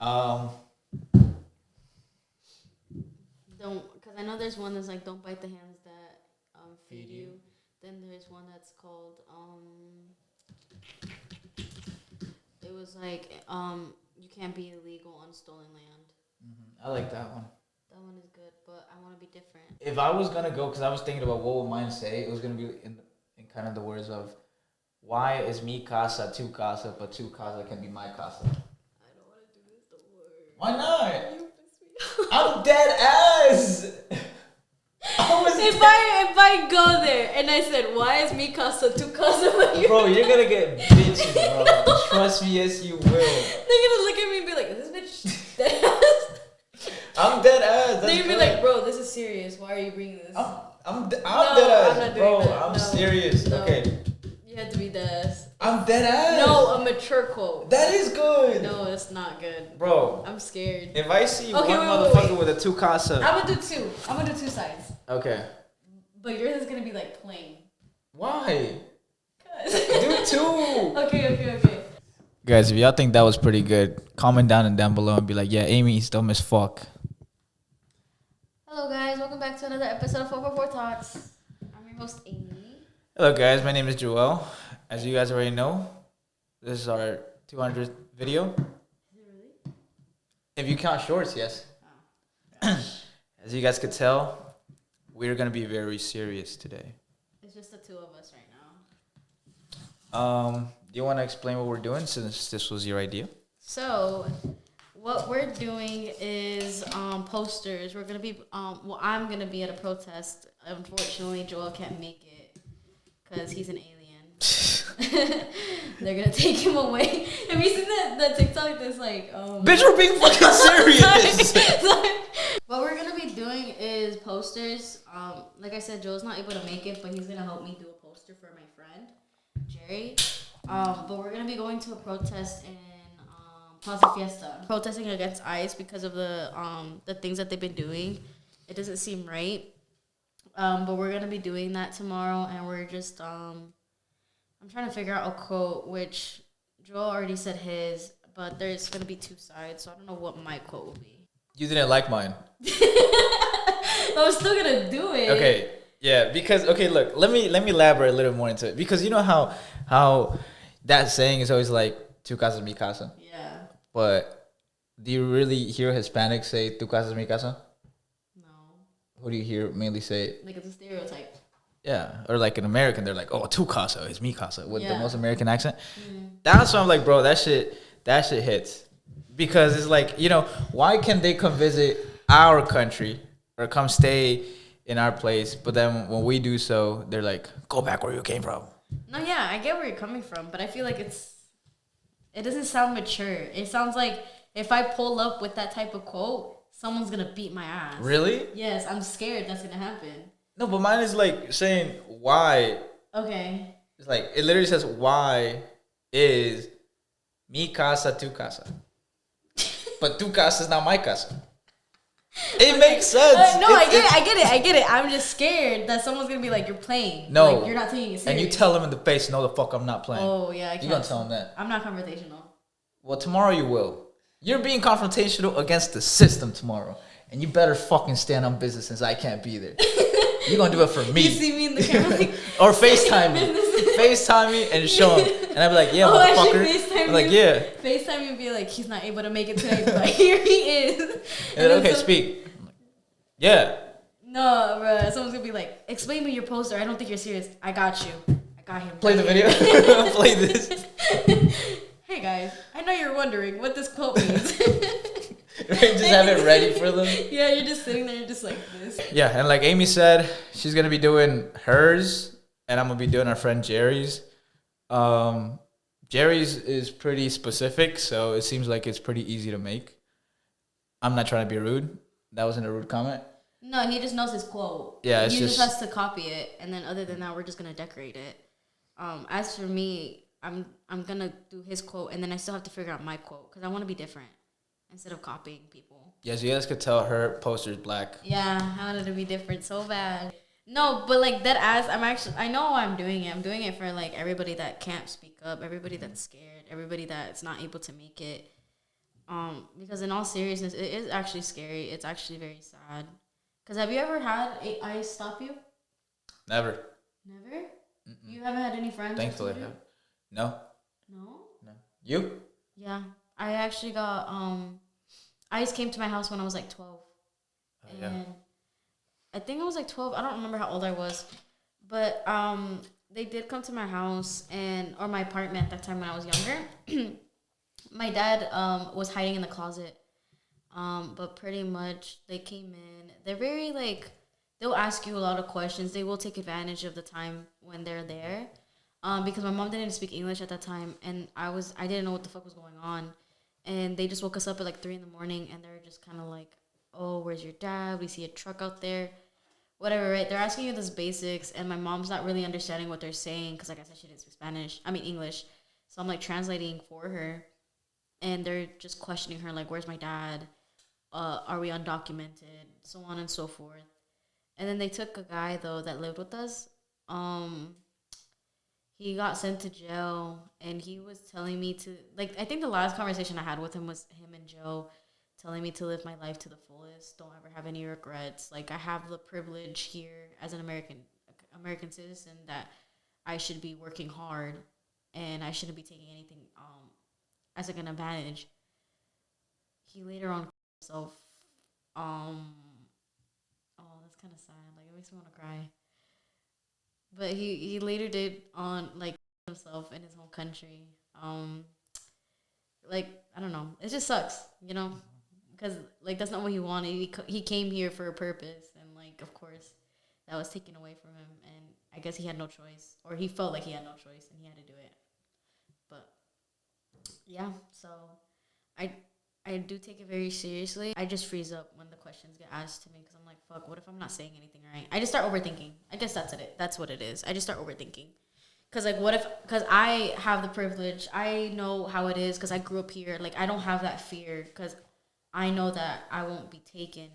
Don't, because I know there's one that's like, don't bite the hands that feed you. Then there's one that's called it was like you can't be illegal on stolen land. I like that one. That one is good, but I want to be different. If I was gonna go, because I was thinking about what would mine say, it was gonna be in kind of the words of, why is mi casa tu casa, but tu casa can be my casa. I don't want to do this. Don't worry. Why not? You piss me off. I'm dead ass. If I go there and I said, why is mi casa tu casa, but bro, you're gonna get bitches, bro. Trust me, yes you will. They're gonna look at me and be like, is this bitch dead ass? I'm dead ass. They're gonna be like, bro, this is serious. Why are you bringing this? I'm dead ass, I'm not doing bro. that. I'm serious. No. Okay. You have to be dead ass. I'm dead ass. No, a mature quote. That is good. No, it's not good. Bro. I'm scared. If I see Okay, one wait, motherfucker with a tu casa. I'm gonna do two. I'm gonna do two sides. Okay. But yours is gonna be like plain. Why? Do two. Okay. Guys, if y'all think that was pretty good, comment down below and be like, yeah, Amy's dumb as fuck. Hello guys, welcome back to another episode of 444 Talks. I'm your host, Amy. Hello guys, my name is Joel. As you guys already know, this is our 200th video. Is it really? If you count shorts, yes. Oh. As you guys could tell, we're going to be very serious today. It's just the two of us right now. Do you want to explain what we're doing since this was your idea? So, what we're doing is posters. We're gonna be I'm gonna be at a protest. Unfortunately, Joel can't make it because he's an alien. They're gonna take him away. Have you seen that TikTok that's like bitch, we're being fucking serious. What we're gonna be doing is posters. Like I said, Joel's not able to make it, but he's gonna help me do a poster for my friend Jerry. But we're gonna be going to a protest in Plaza Fiesta, protesting against ICE because of the things that they've been doing. It doesn't seem right. But we're gonna be doing that tomorrow, and we're just I'm trying to figure out a quote, which Joel already said his, but there's gonna be two sides, so I don't know what my quote will be. You didn't like mine. I was still gonna do it. Okay, yeah, because look, let me elaborate a little more into it, because you know how that saying is always like tu casas mi casa. Yeah. But do you really hear Hispanics say tu casas mi casa? No. Who do you hear mainly say it? Like it's a stereotype. Yeah, or like in American, they're like, oh, tu casa is mi casa with the most American accent. Mm-hmm. That's why I'm like, bro, that shit hits, because it's like, you know, why can they come visit our country or come stay in our place, but then when we do so, they're like, go back where you came from. No, yeah, I get where you're coming from, but I feel like it doesn't sound mature. It sounds like if I pull up with that type of quote, someone's gonna beat my ass. Really? Yes, I'm scared that's gonna happen. No, but mine is like saying why. Okay. It's like, it literally says, why is mi casa tu casa? But tu casa is not my casa. It makes sense. No, I get it. I'm just scared that someone's gonna be like, you're playing. No. Like, you're not taking it serious. And you tell them in the face, no, the fuck, I'm not playing. Oh, yeah, I can't. You're gonna tell them that. I'm not confrontational. Well, tomorrow you will. You're being confrontational against the system tomorrow. And you better fucking stand on business since I can't be there. You're gonna do it for me. You see me in the camera like, or FaceTime me. FaceTime me and show him. And I'd be like, yeah, motherfucker. FaceTime I'm like, yeah. FaceTime you and be like, he's not able to make it today, but here he is. And then, okay, speak. Like, yeah. No, bro. Someone's gonna be like, explain me your poster. I don't think you're serious. I got you. I got him. Play the video. Play this. Hey guys, I know you're wondering what this quote means. Just have it ready for them. Yeah, you're just sitting there, just like this. Yeah, and like Amy said, she's gonna be doing hers, and I'm gonna be doing our friend Jerry's. Jerry's is pretty specific, so it seems like it's pretty easy to make. I'm not trying to be rude. That wasn't a rude comment. No, he just knows his quote. Yeah, it's he just just has to copy it, and then other than that, we're just gonna decorate it. As for me, I'm gonna do his quote, and then I still have to figure out my quote because I want to be different instead of copying people. Yes, you guys could tell her poster's black. Yeah, I wanted to be different so bad. No, but like that as I know why I'm doing it. I'm doing it for like everybody that can't speak up, everybody that's scared, everybody that's not able to make it. Because in all seriousness, it is actually scary. It's actually very sad. Because have you ever had ICE stop you? Never. Never? You haven't had any friends? Thankfully, I have. No. No? No. You? Yeah. I actually got, ICE came to my house when I was like 12. Yeah. And I think I was like 12. I don't remember how old I was. But they did come to my house or my apartment at that time when I was younger. My dad was hiding in the closet. But pretty much they came in. They're very like, they'll ask you a lot of questions. They will take advantage of the time when they're there. Because my mom didn't speak English at that time, and I didn't know what the fuck was going on. And they just woke us up at like 3 a.m, and they're just kind of like, oh, where's your dad? We see a truck out there. Whatever, right? They're asking you this basics, and my mom's not really understanding what they're saying because, like I said, she didn't speak English. So I'm like translating for her, and they're just questioning her, like, where's my dad? Are we undocumented? So on and so forth. And then they took a guy, though, that lived with us. He got sent to jail, and he was telling me to, like, I think the last conversation I had with him was him and Joe telling me to live my life to the fullest. Don't ever have any regrets. Like, I have the privilege here as an American citizen that I should be working hard, and I shouldn't be taking anything as like an advantage. He later on himself. Oh, that's kind of sad. Like, it makes me want to cry. But he later did on like himself in his home country. Like, I don't know. It just sucks, you know, because like that's not what he wanted. He came here for a purpose, and like of course that was taken away from him, and I guess he had no choice, or he felt like he had no choice, and he had to do it. But yeah, so I I do take it very seriously. I just freeze up when the questions get asked to me because I'm like, fuck, what if I'm not saying anything right? I just start overthinking. I guess that's it. That's what it is. I just start overthinking. Because, like, what if, because I have the privilege. I know how it is because I grew up here. Like, I don't have that fear because I know that I won't be taken.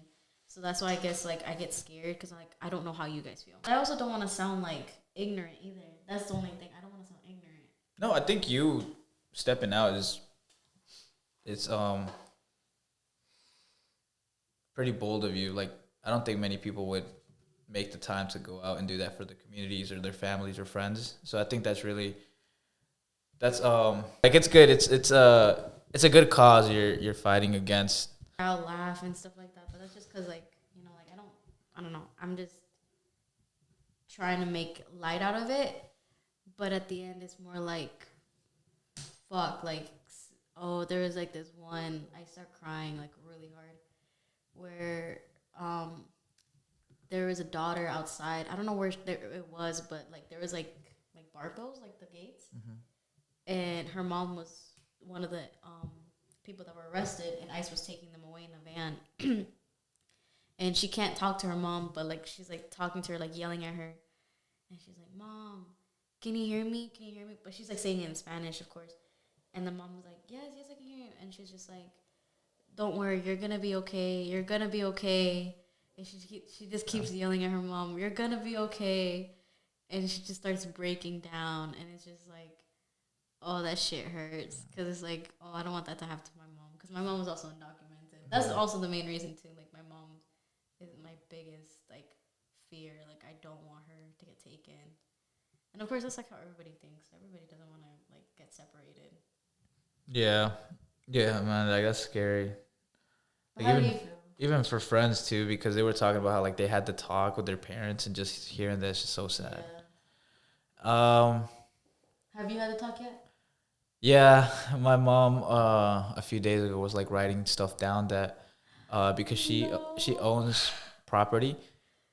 So that's why I guess, like, I get scared because, like, I don't know how you guys feel. I also don't want to sound, like, ignorant either. That's the only thing. I don't want to sound ignorant. No, I think you stepping out is, it's pretty bold of you. Like, I don't think many people would make the time to go out and do that for their communities or their families or friends. So I think that's really, that's like, it's good. It's a good cause you're fighting against. I'll laugh and stuff like that, but that's just because, like, you know, like, I don't know. I'm just trying to make light out of it, but at the end, it's more like, fuck, like, oh, there was like this one. I start crying like really hard, where there was a daughter outside. I don't know where it was, but like there was like barbells, like the gates, and her mom was one of the people that were arrested, and ICE was taking them away in a van. And she can't talk to her mom, but like she's like talking to her, like yelling at her, and she's like, "Mom, can you hear me? Can you hear me?" But she's like saying it in Spanish, of course. And the mom was like, "Yes, yes, I can hear you." And she's just like, "Don't worry, you're gonna be okay. You're gonna be okay." And she just keeps yelling at her mom, "You're gonna be okay." And she just starts breaking down, and it's just like, oh, that shit hurts, because it's like, oh, I don't want that to happen to my mom, because my mom was also undocumented. That's also the main reason too. Like, my mom is my biggest like fear. Like, I don't want her to get taken, and of course that's like how everybody thinks. Everybody doesn't want to like get separated. Yeah, man, like that's scary. Like, How do you feel? Even for friends too, because they were talking about how like they had to talk with their parents, and just hearing this is so sad. Yeah. Have you had to talk yet? Yeah, my mom a few days ago was like writing stuff down that because she owns property,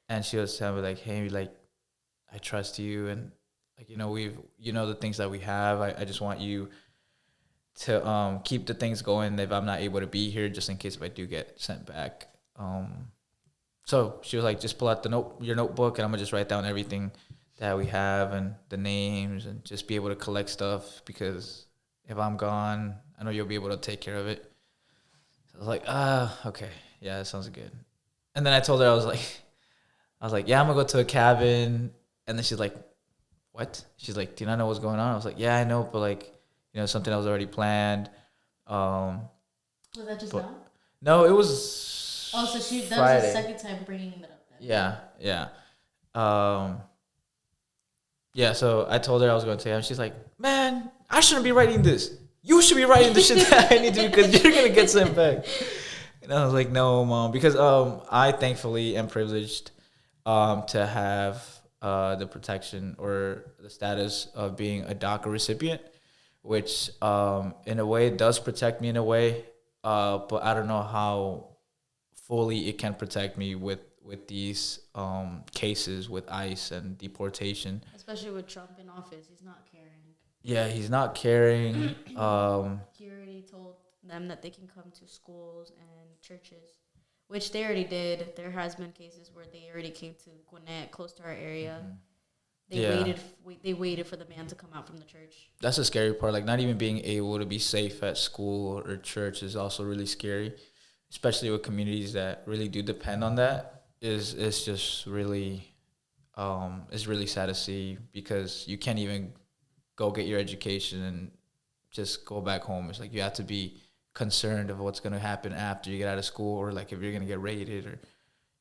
and she was telling me like, "Hey, like, I trust you, and like, the things that we have. I just want you to keep the things going if I'm not able to be here, just in case if I do get sent back." So she was like, "Just pull out your notebook, and I'm gonna just write down everything that we have and the names, and just be able to collect stuff, because if I'm gone, I know you'll be able to take care of it." So I was like, okay, yeah, that sounds good. And then I told her, I was like, "Yeah, I'm gonna go to a cabin." And then she's like, "What?" She's like, "Do you not know what's going on?" I was like, "Yeah, I know, but like, something that was already planned." Was that just But now? no, it was Oh, so that was the Friday. second time bringing it up then. Yeah. Um, yeah, so I told her I was going to take it, and she's like, man, I shouldn't be writing this. You should be writing the shit that I need to because you're going to get sent back. And I was like, no, Mom. Because I thankfully am privileged to have the protection or the status of being a DACA recipient, which in a way does protect me in a way. But I don't know how fully it can protect me with these cases with ICE and deportation. Especially with Trump in office, he's not caring. Yeah, he's not caring. He already told them that they can come to schools and churches, which they already did. There has been cases where they already came to Gwinnett, close to our area. They waited for the man to come out from the church. That's the scary part. Like, not even being able to be safe at school or church is also really scary, especially with communities that really do depend on that. Is just really, it's really sad to see because you can't even go get your education and just go back home. It's like you have to be concerned of what's going to happen after you get out of school, or like if you're going to get raided, or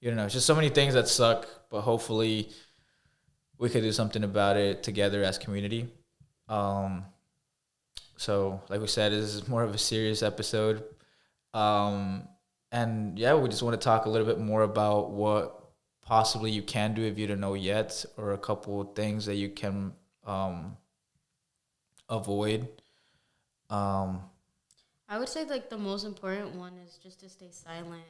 it's just so many things that suck. But hopefully, we could do something about it together as community. So like we said, this is more of a serious episode. And yeah, we just want to talk a little bit more about what possibly you can do if you don't know yet, or a couple of things that you can avoid. I would say like the most important one is just to stay silent.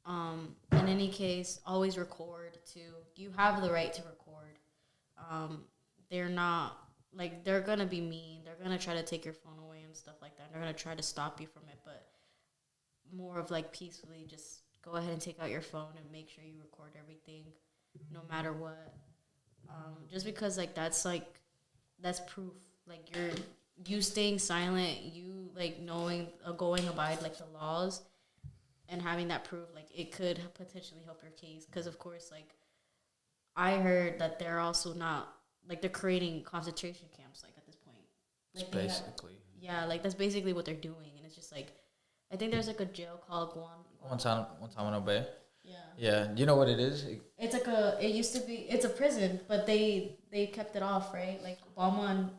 In any case, always record too. You have the right to record. They're not like they're gonna be mean. They're gonna try to take your phone away and stuff like that. They're gonna try to stop you from it, but more of like peacefully, just go ahead and take out your phone and make sure you record everything, no matter what. Just because that's proof. Like you staying silent, you like knowing going abide like the laws, and having that proof, like it could potentially help your case. Because of course, like I heard that they're also not like they're creating concentration camps like at this point. Like Basically. like that's basically what they're doing, and it's just like I think there's like a jail called Guantanamo Bay. Yeah. Yeah. Do you know what it is? It's like it used to be, it's a prison, but they kept it off, right? Like Obama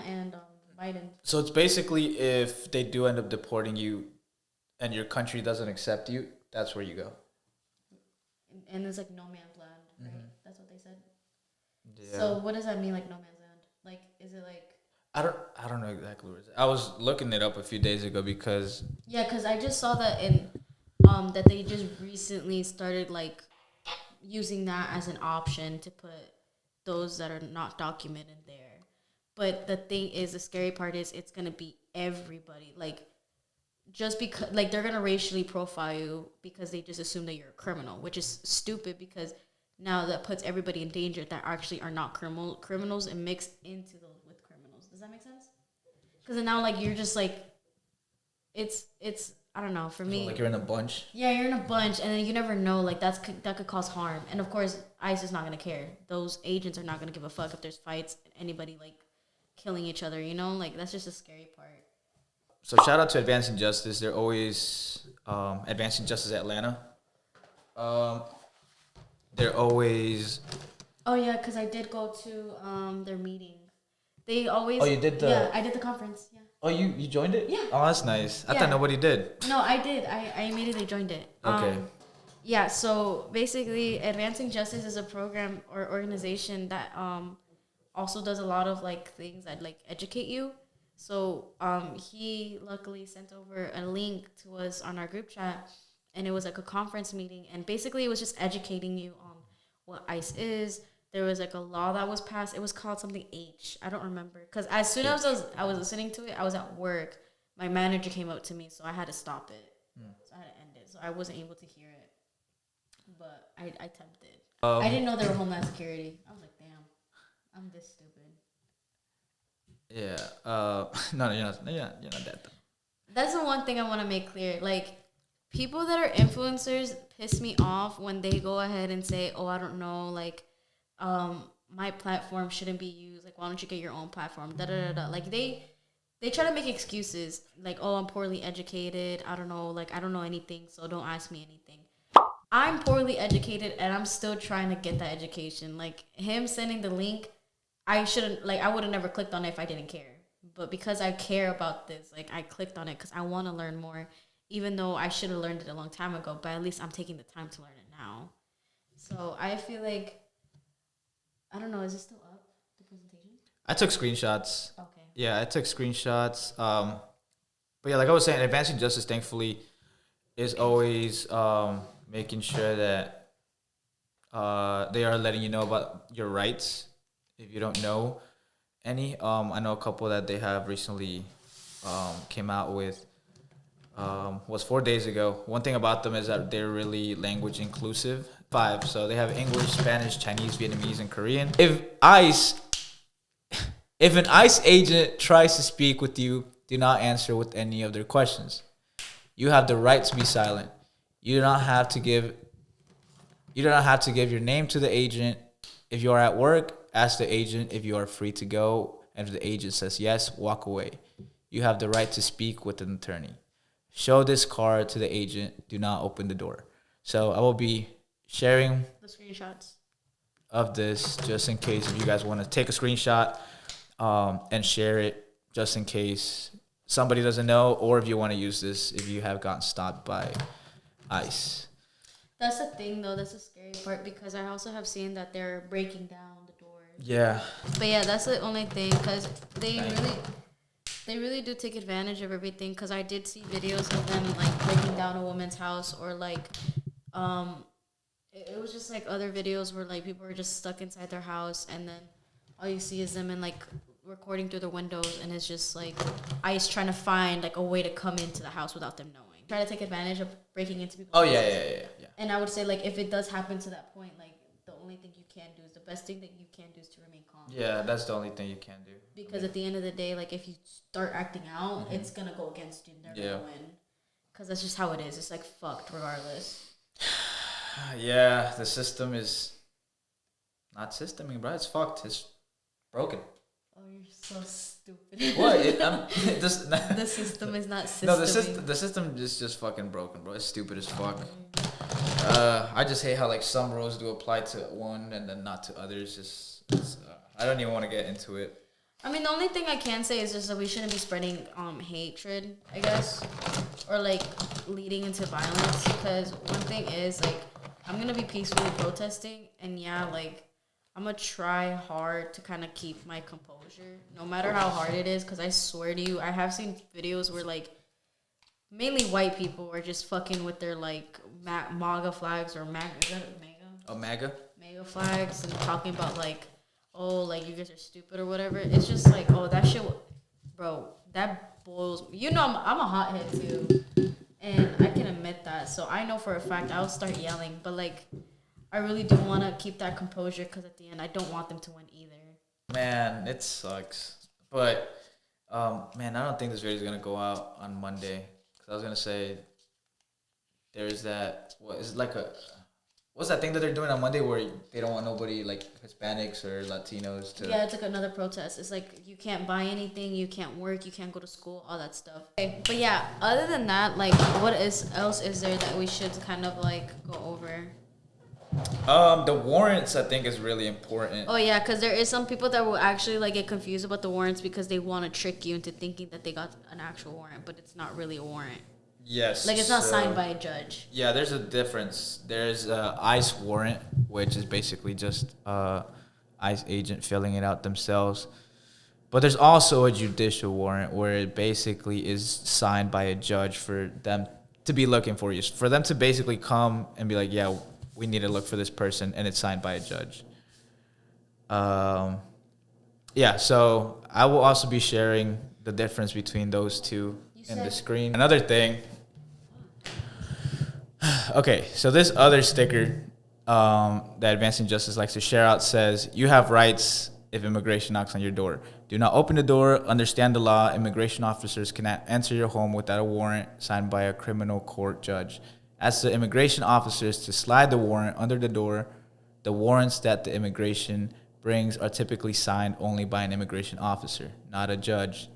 and Biden. So it's basically if they do end up deporting you, and your country doesn't accept you, that's where you go. And it's like no man's land, right? Mm-hmm. That's what they said. Yeah. So what does that mean, like no man's land? Like, is it like? I don't know exactly what it is. I was looking it up a few days ago because. Yeah, because I just saw that that they just recently started like using that as an option to put those that are not documented there. But the thing is, the scary part is it's gonna be everybody. Like, just because, like, they're gonna racially profile you because they just assume that you're a criminal, which is stupid because now that puts everybody in danger that actually are not criminals and mixed into those with criminals. Does that make sense? Because then now, like, you're just like, it's I don't know. For me, like you're in a bunch. Yeah, you're in a bunch, and then you never know. Like that could cause harm, and of course, ICE is not gonna care. Those agents are not gonna give a fuck if there's fights, anybody like killing each other. Like that's just a scary part. So shout out to Advancing Justice. They're always Advancing Justice Atlanta. They're always. Oh yeah, because I did go to their meeting. They always. Oh, you did the. Yeah, I did the conference. Yeah. Oh, you joined it? Yeah. Oh, that's nice. I thought nobody did. No, I did. I immediately joined it. Okay. Yeah. So basically, Advancing Justice is a program or organization that also does a lot of like things that like educate you. So he luckily sent over a link to us on our group chat, and it was like a conference meeting, and basically it was just educating you on what ICE is. There was like a law that was passed. It was called something H. I don't remember because as soon as I was listening to it, I was at work. My manager came up to me, so I had to stop it. So I had to end it. So I wasn't able to hear it, but I attempted. I didn't know they were Homeland Security. I was like, damn, I'm this stupid. Yeah. No, you're not that dumb. That's the one thing I want to make clear. Like, people that are influencers piss me off when they go ahead and say, "Oh, I don't know, like, my platform shouldn't be used. Like, why don't you get your own platform?" Da da da da. Like, they try to make excuses like, oh, I'm poorly educated. I don't know, like I don't know anything, so don't ask me anything. I'm poorly educated and I'm still trying to get that education. Like him sending the link, I shouldn't like I would have never clicked on it if I didn't care. But because I care about this, like I clicked on it because I want to learn more, even though I should have learned it a long time ago. But at least I'm taking the time to learn it now. So I feel like I don't know. Is it still up the presentation? I took screenshots. Okay. Yeah, I took screenshots. But yeah, like I was saying, advancing justice, thankfully, is always making sure that they are letting you know about your rights if you don't know any. I know a couple that they have recently came out with was 4 days ago. One thing about them is that they're really language inclusive. 5, so they have English, Spanish, Chinese, Vietnamese, and Korean. If an ICE agent tries to speak with you, do not answer with any of their questions. You have the right to be silent. You do not have to give your name to the agent. If you are at work, ask the agent if you are free to go, and if the agent says yes, walk away. You have the right to speak with an attorney. Show this card to the agent. Do not open the door. So I will be sharing the screenshots of this just in case if you guys want to take a screenshot and share it just in case somebody doesn't know, or if you want to use this if you have gotten stopped by ICE. That's the thing, though. That's the scary part because I also have seen that they're breaking down the doors. Yeah. But yeah, that's the only thing because they really do take advantage of everything. Because I did see videos of them like breaking down a woman's house, or like, it was just like other videos where like people were just stuck inside their house, and then all you see is them in like recording through the windows, and it's just like ICE trying to find like a way to come into the house without them knowing. Try to take advantage of breaking into people's houses. Yeah. And I would say like if it does happen to that point, like the only thing you can do is the best thing that you can do is to remain calm. Yeah, that's the only thing you can do. Because at the end of the day, like if you start acting out, it's gonna go against you. They're gonna win. Because that's just how it is. It's like fucked regardless. Yeah, the system is not systeming, bro. It's fucked. It's broken. Oh, you're so stupid. What? The system is not systeming. No, the system is just fucking broken, bro. It's stupid as fuck. I just hate how like some rules do apply to one and then not to others. I don't even want to get into it. I mean, the only thing I can say is just that we shouldn't be spreading hatred, I guess, or like leading into violence. Because one thing is like I'm gonna be peacefully protesting, and yeah, like I'm gonna try hard to kind of keep my composure, no matter how hard it is. Because I swear to you, I have seen videos where like mainly white people are just fucking with their like MAGA flags or MAGA. Is that MAGA? Oh, MAGA. MAGA flags and talking about like, oh, like you guys are stupid or whatever. It's just like, oh, that shit, bro. That boils. You know, I'm a hothead too, and I can admit that. So I know for a fact I'll start yelling, but like, I really do want to keep that composure because at the end I don't want them to win either. Man, it sucks, but man, I don't think this video is gonna go out on Monday. Cause I was gonna say there's that. What's that thing that they're doing on Monday where they don't want nobody like Hispanics or Latinos to... Yeah, it's like another protest. It's like you can't buy anything, you can't work, you can't go to school, all that stuff. Okay. But yeah, other than that, like what else is there that we should kind of like go over? The warrants I think is really important. Oh yeah, because there is some people that will actually like get confused about the warrants because they want to trick you into thinking that they got an actual warrant, but it's not really a warrant. Yes. Like, it's not signed by a judge. Yeah, there's a difference. There's a ICE warrant, which is basically just ICE agent filling it out themselves. But there's also a judicial warrant where it basically is signed by a judge for them to be looking for you. For them to basically come and be like, yeah, we need to look for this person, and it's signed by a judge. Yeah, so I will also be sharing the difference between those two in the screen. Another thing. Okay, so this other sticker that Advancing Justice likes to share out says, you have rights if immigration knocks on your door. Do not open the door. Understand the law. Immigration officers cannot enter your home without a warrant signed by a criminal court judge. Ask the immigration officers to slide the warrant under the door. The warrants that the immigration brings are typically signed only by an immigration officer, not a judge.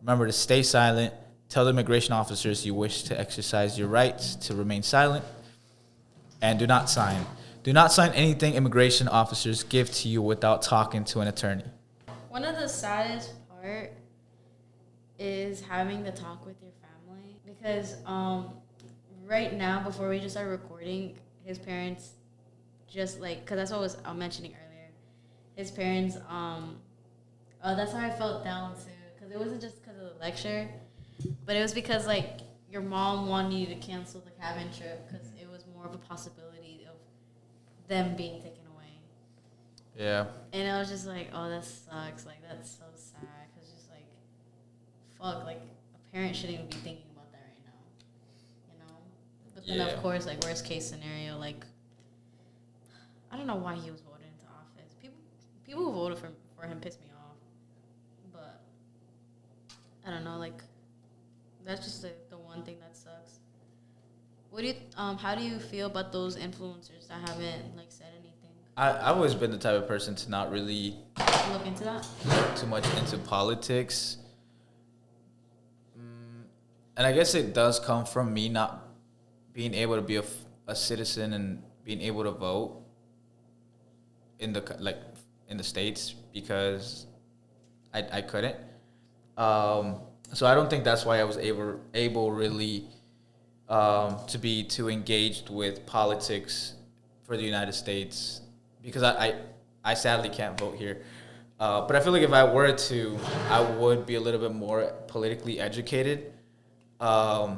Remember to stay silent. Tell the immigration officers you wish to exercise your rights to remain silent. And do not sign. Do not sign anything immigration officers give to you without talking to an attorney. One of the saddest part is having the talk with your family because right now before we just started recording, his parents just like because that's what I'm mentioning earlier. His parents that's how I felt down too because it wasn't just because of the lecture, but it was because like your mom wanted you to cancel the cabin trip because it was more of a possibility of them being taken away. Yeah. And I was just like, oh, that sucks. Like, that's so sad. Because just like, fuck, like, a parent shouldn't even be thinking about that right now. You know? But then, of course, like, worst case scenario, like, I don't know why he was voted into office. People who voted for him pissed me off. But, I don't know, like, that's just the one thing that sucks. What do you, how do you feel about those influencers that haven't, like, said anything? I've always been the type of person to not really look into that. Look too much into politics. And I guess it does come from me not being able to be a citizen and being able to vote in the States because I couldn't. So I don't think that's why I was able really to be too engaged with politics for the United States because I sadly can't vote here. But I feel like if I were to, I would be a little bit more politically educated. But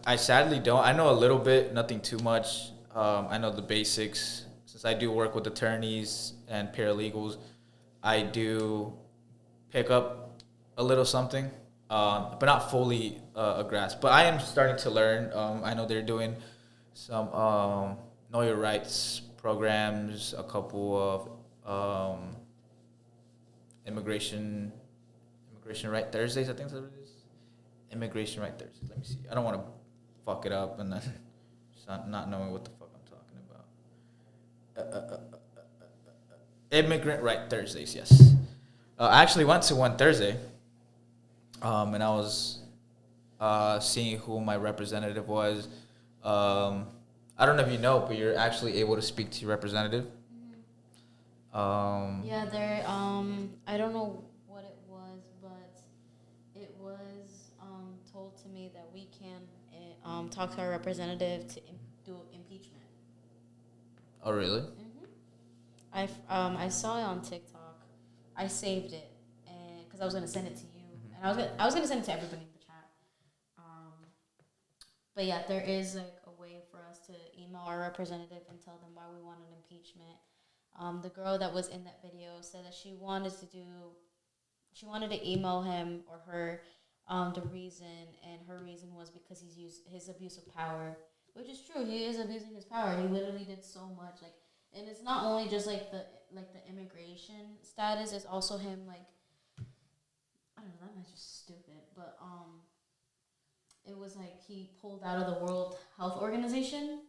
I sadly don't. I know a little bit, nothing too much. I know the basics. Since I do work with attorneys and paralegals, I do pick up a little something, but not fully a grasp. But I am starting to learn. I know they're doing some know your rights programs, a couple of immigration right Thursdays, I think that's what it is. Immigration right Thursdays. Let me see. I don't want to fuck it up and then just not knowing what the fuck I'm talking about. Immigrant right Thursdays, yes. I actually went to one Thursday, and I was seeing who my representative was. I don't know if you know, but you're actually able to speak to your representative. Yeah, they're I don't know what it was, but it was told to me that we can talk to our representative to do impeachment. Oh, really? I saw it on TikTok. I saved it and because I was gonna send it to you, and I was gonna send it to everybody in the chat. But yeah, there is like a way for us to email our representative and tell them why we want an impeachment. The girl that was in that video said that she wanted to email him or her the reason, and her reason was because he's used his abuse of power, which is true. He is abusing his power. He literally did so much, like, and it's not only just like the immigration status. It's also him like I don't know. That man's just stupid, but it was like he pulled out of the World Health Organization,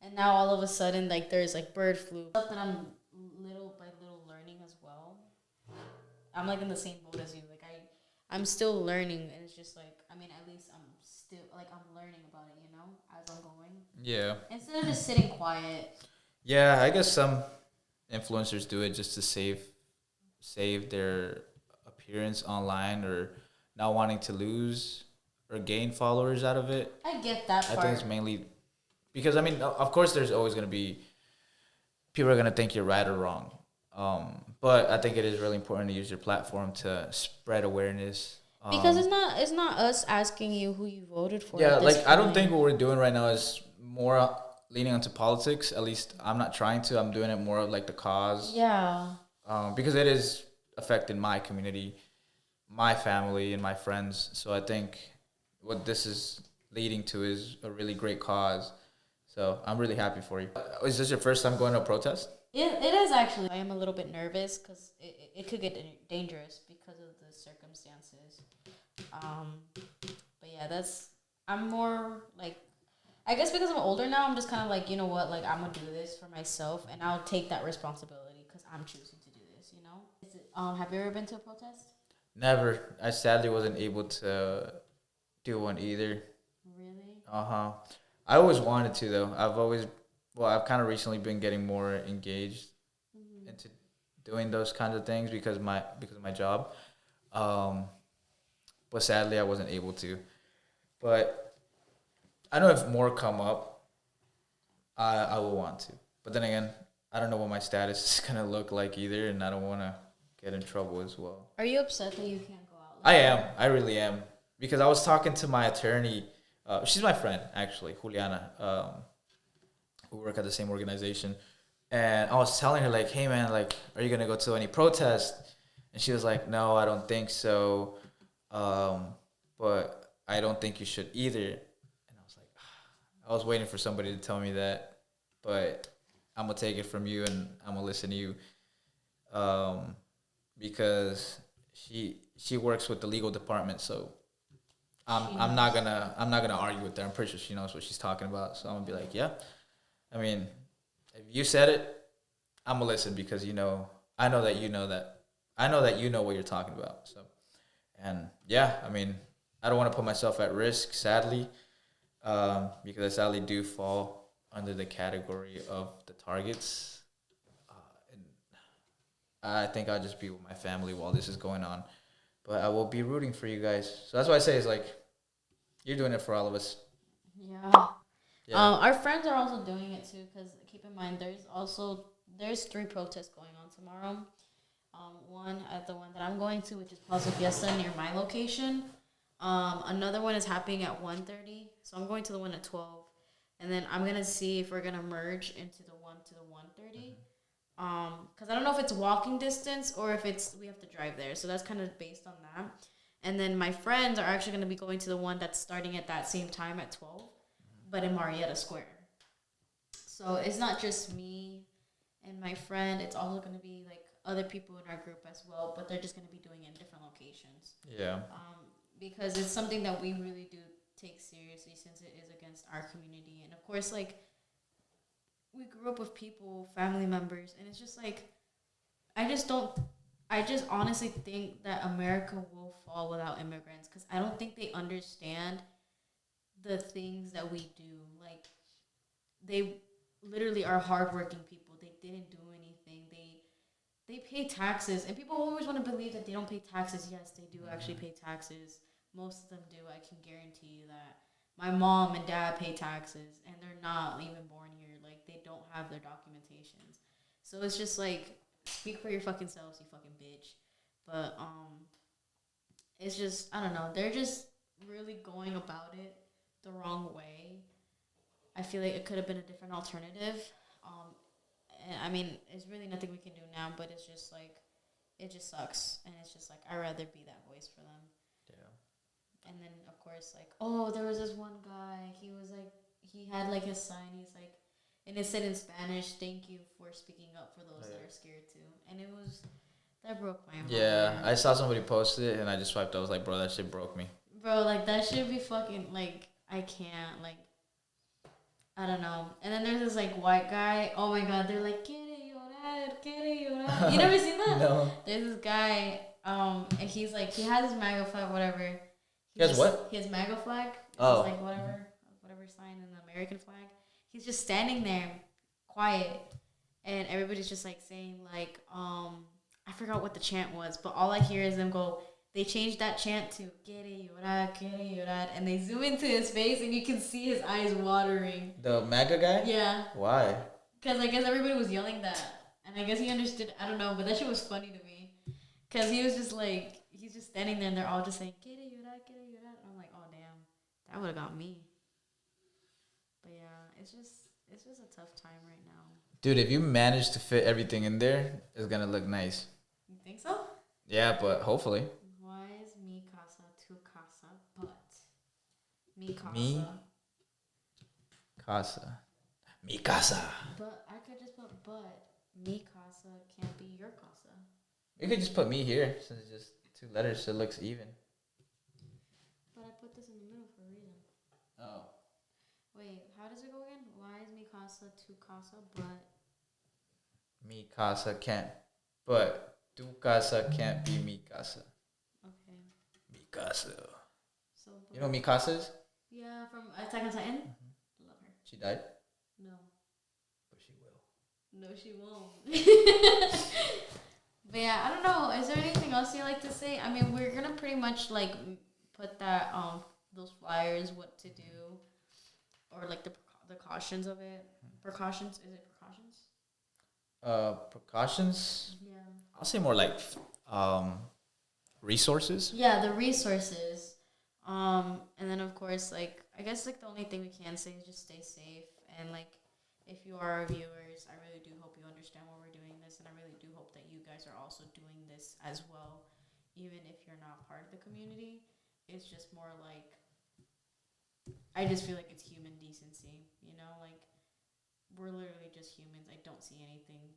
and now all of a sudden like there's like bird flu stuff that I'm little by little learning as well. I'm like in the same boat as you. Like I'm still learning, and it's just like I mean at least I'm still like I'm learning about it, you know, as I'm going. Yeah. Instead of just sitting quiet. Yeah, I guess some influencers do it just to save their appearance online or not wanting to lose or gain followers out of it. I get that part. I think it's mainly because I mean, of course, there's always going to be people are going to think you're right or wrong. But I think it is really important to use your platform to spread awareness. Because it's not us asking you who you voted for. Yeah, like I don't think what we're doing right now is more leaning onto politics. At least I'm not trying to. I'm doing it more of like the cause. Yeah. Because it is affecting my community, my family, and my friends. So I think what this is leading to is a really great cause. So I'm really happy for you. Is this your first time going to a protest? It is actually. I am a little bit nervous because it could get dangerous because of the circumstances. But yeah, I'm more like, I guess because I'm older now, I'm just kind of like, you know what, like I'm gonna do this for myself, and I'll take that responsibility because I'm choosing to do this. You know. Have you ever been to a protest? Never. I sadly wasn't able to do one either. Really? Uh-huh. I always wanted to though. I've kind of recently been getting more engaged Mm-hmm. into doing those kinds of things because of my job. Um, but sadly I wasn't able to. But I know if more come up, I will want to. But then again, I don't know what my status is gonna look like either, and I don't want to get in trouble as well. Are you upset that you can't go out I like am. that? I really am. Because I was talking to my attorney. She's my friend, actually, Juliana. We work at the same organization. And I was telling her, like, hey, man, like, are you going to go to any protest? And she was like, no, I don't think so. Um, but I don't think you should either. And I was like, I was waiting for somebody to tell me that. But I'm going to take it from you and I'm going to listen to you. Um, because she works with the legal department, so I'm not gonna argue with her. I'm pretty sure she knows what she's talking about. So I'm gonna be like, yeah. I mean, if you said it, I'm gonna listen because I know that you know that I know that you know what you're talking about. So and yeah, I mean, I don't want to put myself at risk, sadly, because I sadly do fall under the category of the targets. And I think I'll just be with my family while this is going on. But I will be rooting for you guys. So that's why I say is like you're doing it for all of us. Yeah. Yeah. Our friends are also doing it too. Cause keep in mind, there's 3 protests going on tomorrow. One at the one that I'm going to, which is Plaza Fiesta near my location. Another one is happening at 1:30. So I'm going to the one at 12, and then I'm gonna see if we're gonna merge into the one to the 1:30. Because I don't know if it's walking distance or if we have to drive there. So that's kind of based on that. And then my friends are actually going to be going to the one that's starting at that same time at 12, but in Marietta Square. So it's not just me and my friend. It's also going to be like other people in our group as well, but they're just going to be doing it in different locations. Yeah. Because it's something that we really do take seriously since it is against our community. And of course, like, we grew up with people, family members, and it's just like, I just don't, I just honestly think that America will fall without immigrants because I don't think they understand the things that we do. Like, they literally are hardworking people. They didn't do anything. They pay taxes, and people always want to believe that they don't pay taxes. Yes, they do actually pay taxes. Most of them do. I can guarantee you that. My mom and dad pay taxes, and they're not even born here. Like, they don't have their documentations. So it's just like, speak for your fucking selves, you fucking bitch. But it's just, I don't know. They're just really going about it the wrong way. I feel like it could have been a different alternative. Um, and I mean, it's really nothing we can do now, but it's just like, it just sucks. And it's just like, I'd rather be that voice for them. Yeah. And then, of course, like, oh, there was this one guy. He was like, he had like his sign. He's like, and it said in Spanish, "Thank you for speaking up for those that are scared too." And that broke my heart. Yeah, I saw somebody posted it and I just swiped. I was like, bro, that shit broke me. Bro, like, that should be fucking, like, I can't, like, I don't know. And then there's this, like, white guy. Oh my god, they're like, quiere llorar. You never seen that? No. There's this guy, and he's like, he has his MAGA flag, whatever. He has what? His MAGA flag. Oh. It's like whatever sign in the American flag. He's just standing there, quiet, and everybody's just like saying like, I forgot what the chant was, but all I hear is them go. They changed that chant to quiere llorar, and they zoom into his face, and you can see his eyes watering. The MAGA guy? Yeah. Why? Because I guess everybody was yelling that, and I guess he understood. I don't know, but that shit was funny to me. Because he was just like, he's just standing there, and they're all just saying quiere llorar. And I'm like, oh damn, that would have got me. But yeah, it's just a tough time right now. Dude, if you manage to fit everything in there, it's gonna look nice. You think so? Yeah, but hopefully. Why is mi casa tu casa but mi casa? Mi casa. Mi casa. But I could just put but mi casa can't be your casa. You could just put me here since it's just 2 letters so it looks even. But I put this in the middle for a reason. Oh. Wait, how does it go again? Why is mi casa tu casa but Mi casa can't. But tu casa can't be mi casa. Mikasa. So You know who Mikasa is? Yeah, from Attack on Titan. Love her. She died? No. But she will. No, she won't. But yeah, I don't know. Is there anything else you like to say? I mean, we're gonna pretty much like put that those flyers, what to do, or like the cautions of it. Precautions? Is it precautions? Precautions? Yeah. I'll say more like resources. Yeah, the resources. And then of course, like I guess like the only thing we can say is just stay safe and like if you are our viewers, I really do hope you understand why we're doing this, and I really do hope that you guys are also doing this as well, even if you're not part of the community. It's just more like I just feel like it's human decency, you know, like we're literally just humans. I don't see anything.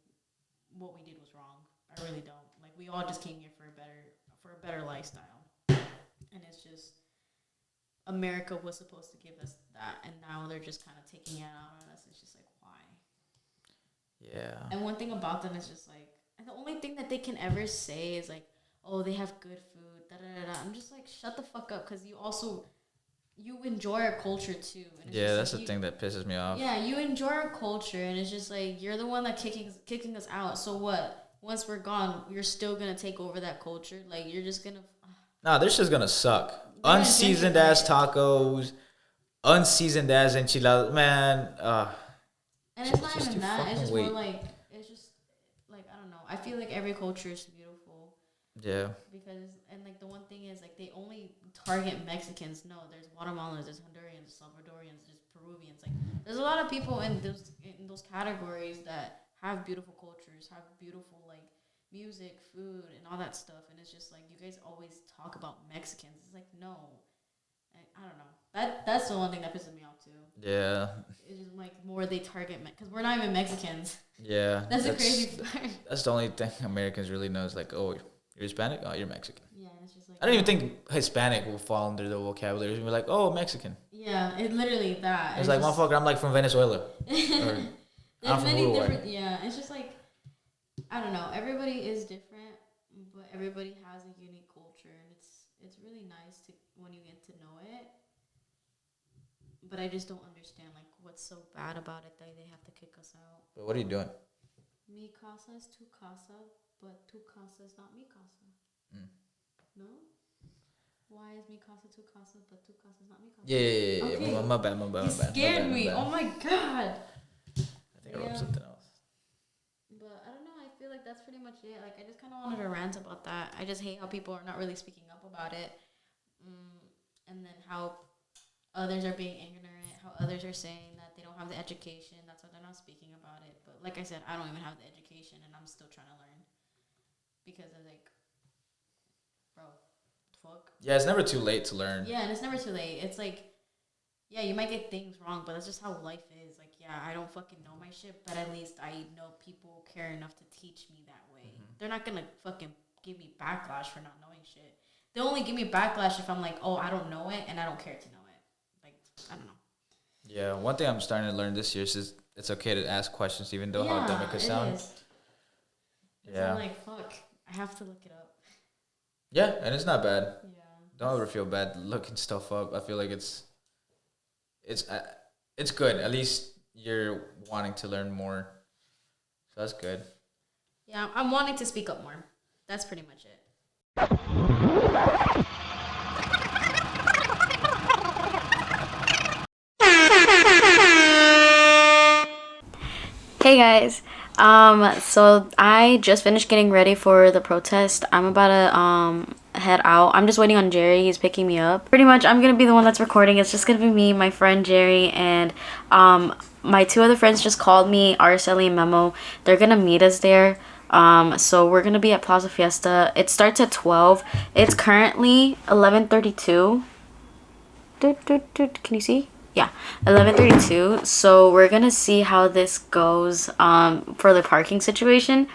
What we did was wrong. I really don't. Like we all just came here for a better lifestyle, and it's just America was supposed to give us that, and now they're just kind of taking it out on us. It's just like why? Yeah. And one thing about them is just like, and the only thing that they can ever say is like, oh, they have good food. Da da da da. I'm just like, shut the fuck up, because you enjoy our culture too. And it's Yeah, just that's the thing that pisses me off. Yeah, you enjoy our culture, and it's just like you're the one that kicking us out. So what? Once we're gone, you're still gonna take over that culture. Like you're just gonna. Nah, this shit's gonna suck. Unseasoned ass tacos, unseasoned ass enchiladas, man. And it's not even that. It's just more like it's just like I don't know. I feel like every culture is beautiful. Yeah. Because and like the one thing is like they only target Mexicans. No, there's Guatemalans, there's Hondurans, Salvadorians, there's Peruvians. Like there's a lot of people in those categories that have beautiful cultures, have beautiful like music, food, and all that stuff. And it's just like you guys always talk about Mexicans. It's like no, I don't know. That's the one thing that pisses me off too. Yeah. It's just like more they target because we're not even Mexicans. Yeah. That's the crazy part. That's the only thing Americans really know is like, oh, you're Hispanic? Oh, you're Mexican. Yeah, and it's just like... I don't even think Hispanic will fall under the vocabulary. It's be like, oh, Mexican. Yeah, it literally that. It's like, motherfucker, I'm like from Venezuela. Or I'm from Uruguay. Yeah, it's just like, I don't know. Everybody is different, but everybody has a unique culture, and it's really nice to when you get to know it. But I just don't understand like what's so bad about it that they have to kick us out. But what are you doing? Mi casa is tu casa, but tu casa is not mi casa. No? Why is mi casa tu casa, but tu casa is not mi casa? Yeah. Okay. My bad. You scared me. Oh my god. I think I wrote something else. But I don't know. I feel like that's pretty much it. Like I just kind of wanted to rant about that. I just hate how people are not really speaking up about it, and then how others are being ignorant. How others are saying that they don't have the education. That's why they're not speaking about it. But like I said, I don't even have the education, and I'm still trying to learn because I'm like, bro, fuck. Yeah, it's never too late to learn. Yeah, and it's never too late. It's like, yeah, you might get things wrong, but that's just how life is. Like, yeah, I don't fucking know my shit, but at least I know people care enough to teach me that way. They're not gonna fucking give me backlash for not knowing shit. They'll only give me backlash if I'm like, oh, I don't know it, and I don't care to know it. Like, I don't know. Yeah, one thing I'm starting to learn this year is it's okay to ask questions, even though how dumb it could sound. Is. Yeah. I'm like, fuck, I have to look it up. Yeah, and it's not bad. Yeah. Don't ever feel bad looking stuff up. I feel like it's good. At least you're wanting to learn more, so that's good. Yeah, I'm wanting to speak up more. That's pretty much it. Hey guys, so I just finished getting ready for the protest. I'm about to head out. I'm just waiting on Jerry. He's picking me up. Pretty much I'm gonna be the one that's recording. It's just gonna be me, my friend Jerry, and my two other friends just called me, Araceli and Memo. They're gonna meet us there. So we're gonna be at Plaza Fiesta. It starts at 12. It's currently 11:32. Can you see? Yeah, 11:32. So we're gonna see how this goes for the parking situation,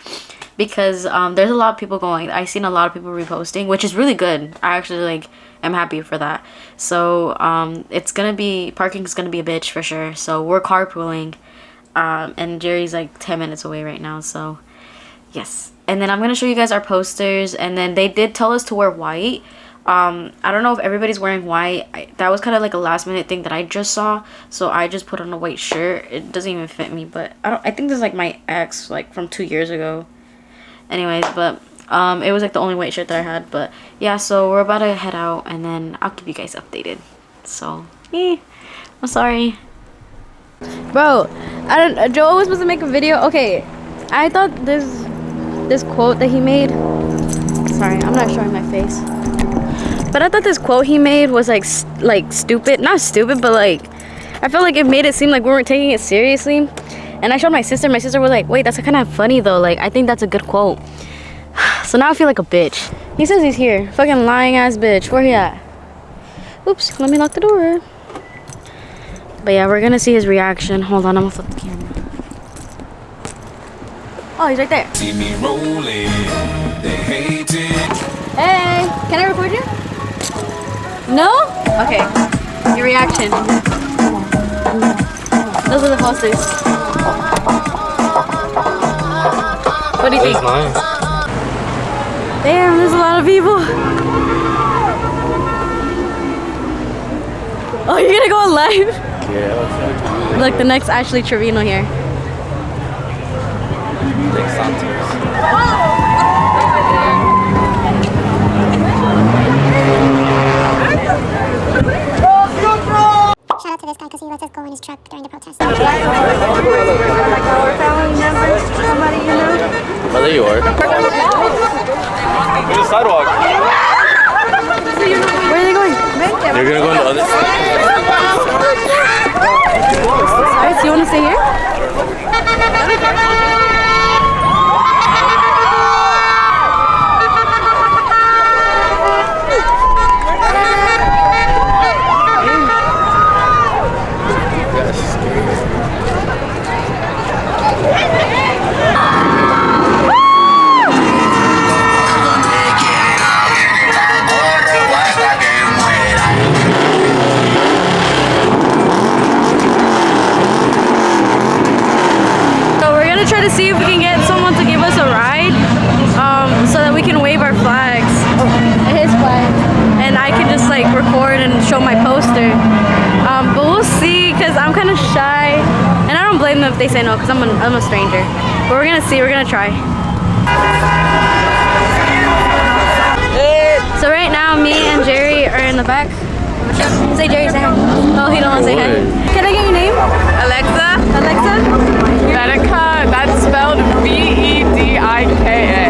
because there's a lot of people going. I've seen a lot of people reposting, which is really good. I actually am happy for that. So parking's gonna be a bitch for sure. So we're carpooling, and Jerry's like 10 minutes away right now. So yes, and then I'm gonna show you guys our posters, and then they did tell us to wear white. I don't know if everybody's wearing white. That was kind of like a last minute thing that I just saw, so I just put on a white shirt. It doesn't even fit me, but I think this is like my ex, like from 2 years ago. Anyways, but it was like the only white shirt that I had. But yeah, so we're about to head out, and then I'll keep you guys updated. So I'm sorry, bro. Joel was supposed to make a video. Okay, I thought this quote that he made. Sorry, I'm not showing my face. But I thought this quote he made was like stupid. Not stupid, but like I felt like it made it seem like we weren't taking it seriously. And I showed my sister. My sister was like, wait, that's kind of funny though. Like, I think that's a good quote. So now I feel like a bitch. He says he's here. Fucking lying ass bitch. Where he at? Oops, let me lock the door. But yeah, we're gonna see his reaction. Hold on, I'm gonna flip the camera. Oh, he's right there. See me rolling. They hate it. Hey, can I record you? No? Okay. Your reaction. Those are the posters. What do you think? Nice. Damn, there's a lot of people. Oh, you're gonna go on live? Yeah. Look, the next Ashley Trevino here. Nick Santos. Shout out to this guy because he lets us go in his truck during the protest. Like our family members, somebody you know. Oh, there you are. There's a sidewalk. Where are they going? They're gonna go on the other side. Alright, so you wanna stay here? Try to see if we can get someone to give us a ride so that we can wave our flags, his flag, and I can just like record and show my poster, but we'll see because I'm kind of shy and I don't blame them if they say no because I'm a stranger, but we're gonna see, we're gonna try. So right now me and Jerry are in the back. Say Jerry, say hi. Oh, he don't want to say hi. Can I get your name? Alexa. Alexa? Vedika, that's spelled V-E-D-I-K-A.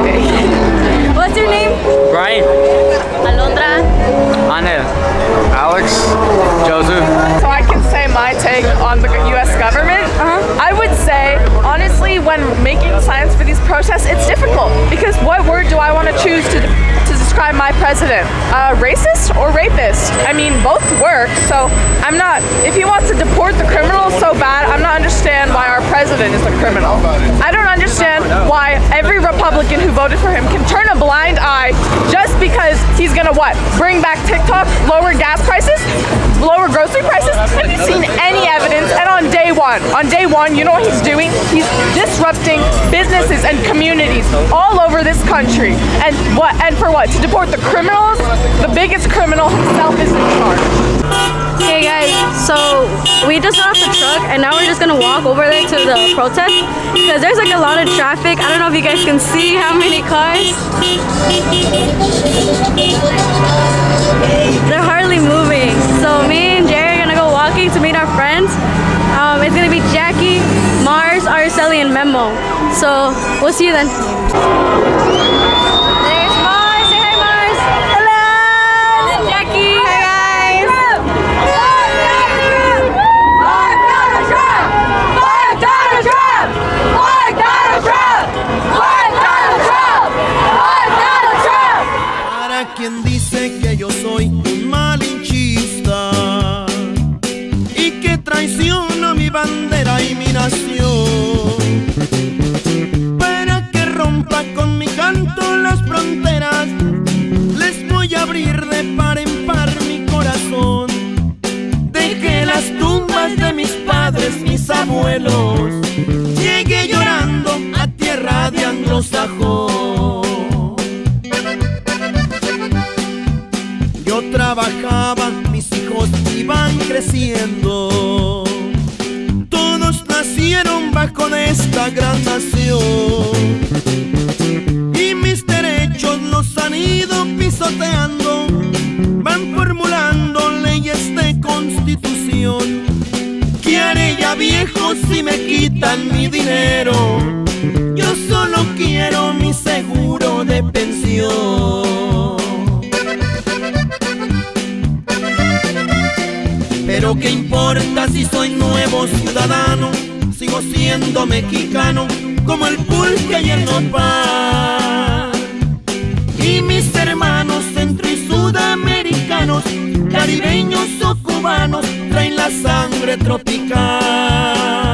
What's your name? Brian. Alondra. Anel. Alex. Joseph. So I can say my take on the U.S. government. I would say, honestly, when making signs for these protests, it's difficult because what word do I want to choose to describe my president? Racist or rapist? I mean, both work, so I'm not, if he wants to deport the criminals so bad, I'm not understand why our president is a criminal. I don't understand why every Republican who voted for him can turn a blind eye just because he's gonna what? Bring back TikTok, lower gas prices, lower grocery prices? Have you seen any evidence? And on day one, you know what he's doing? He's disrupting businesses and communities all over this country. And what? And for what? To deport the criminals? The biggest criminal himself is in charge. Hey guys, so we just got off the truck and now we're just gonna walk over there to the protest because there's like a lot of traffic. I don't know if you guys can see how many cars. They're hardly moving. So me and Jerry are gonna go walking to meet our friends. It's gonna be Jackie, Mars, Araceli, and Memo. So we'll see you then. There's Mars. Say hi, Mars. Hello. And then Jackie. Hi guys. Fuck Donald Trump. Fuck Donald Trump. Fuck Donald Trump. Fuck Donald Trump. Fuck Donald Trump. Para quien dice que yo soy un malinchista y que traiciona mi bandera y mi nación, para que rompa con mi canción creciendo. Todos nacieron bajo de esta gran nación y mis derechos los han ido pisoteando. Van formulando leyes de constitución. ¿Qué haré ya viejo si me quitan mi dinero? Yo solo quiero mi seguro de pensión. Pero qué importa si soy nuevo ciudadano, sigo siendo mexicano como el pulque y el nopal. Y mis hermanos centro y sudamericanos, caribeños o cubanos, traen la sangre tropical.